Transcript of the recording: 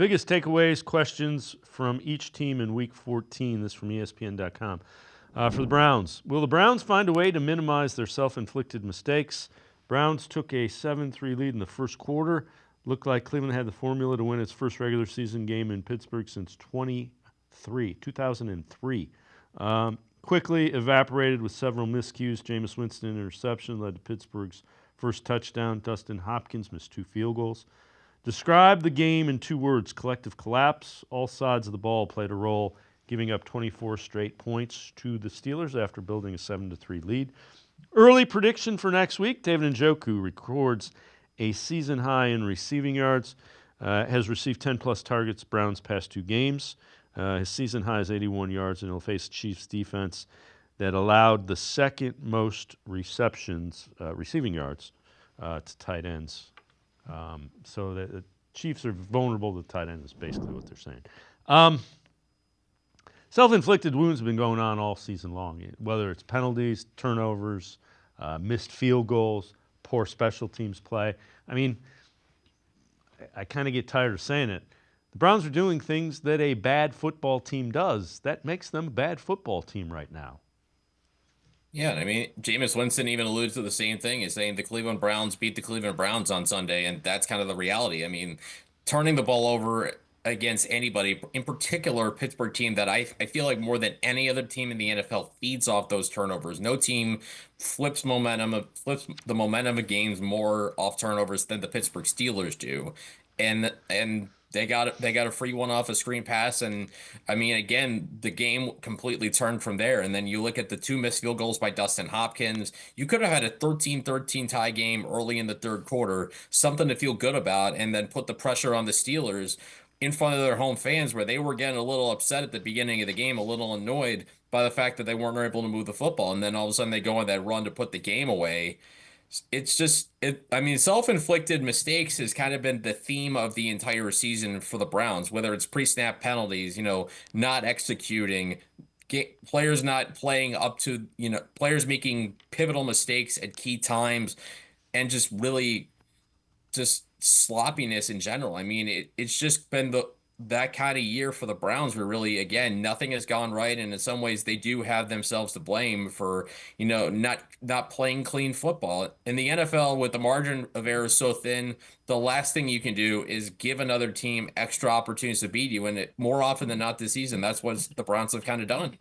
Biggest takeaways, questions from each team in Week 14. This from ESPN.com. For the Browns, will the Browns find a way to minimize their self-inflicted mistakes? Browns took a 7-3 lead in the first quarter. Looked like Cleveland had the formula to win its first regular season game in Pittsburgh since 2003. Quickly evaporated with several miscues. Jameis Winston interception led to Pittsburgh's first touchdown. Dustin Hopkins missed 2 field goals. Describe the game in 2 words: collective collapse. All sides of the ball played a role, giving up 24 straight points to the Steelers after building a 7-3 lead. Early prediction for next week: David Njoku records a season high in receiving yards, has received 10-plus targets Browns' past 2 games. His season high is 81 yards, and he'll face Chiefs defense that allowed the second most receiving yards, to tight ends. So the Chiefs are vulnerable to tight ends is basically what they're saying. Self-inflicted wounds have been going on all season long, whether it's penalties, turnovers, missed field goals, poor special teams play. I mean, I kind of get tired of saying it. The Browns are doing things that a bad football team does. That makes them a bad football team right now. Yeah, I mean, Jameis Winston even alludes to the same thing. He's saying the Cleveland Browns beat the Cleveland Browns on Sunday, and that's kind of the reality. I mean, turning the ball over against anybody, in particular, a Pittsburgh team that I feel like more than any other team in the NFL feeds off those turnovers. No team flips the momentum of games more off turnovers than the Pittsburgh Steelers do. And they got a free one off a screen pass, and I mean, again, the game completely turned from there. And then you look at the 2 missed field goals by Dustin Hopkins. You could have had a 13-13 tie game early in the third quarter, something to feel good about, and then put the pressure on the Steelers in front of their home fans, where they were getting a little upset at the beginning of the game, a little annoyed by the fact that they weren't able to move the football. And then all of a sudden they go on that run to put the game away. It's just I mean, self-inflicted mistakes has kind of been the theme of the entire season for the Browns, whether it's pre-snap penalties, not executing, players not playing up to, players making pivotal mistakes at key times, and just really just sloppiness in general. I mean, it's just been that kind of year for the Browns where really, again, nothing has gone right, and in some ways they do have themselves to blame for, not playing clean football. In the NFL, with the margin of error so thin, the last thing you can do is give another team extra opportunities to beat you, and more often than not this season, that's what the Browns have kind of done.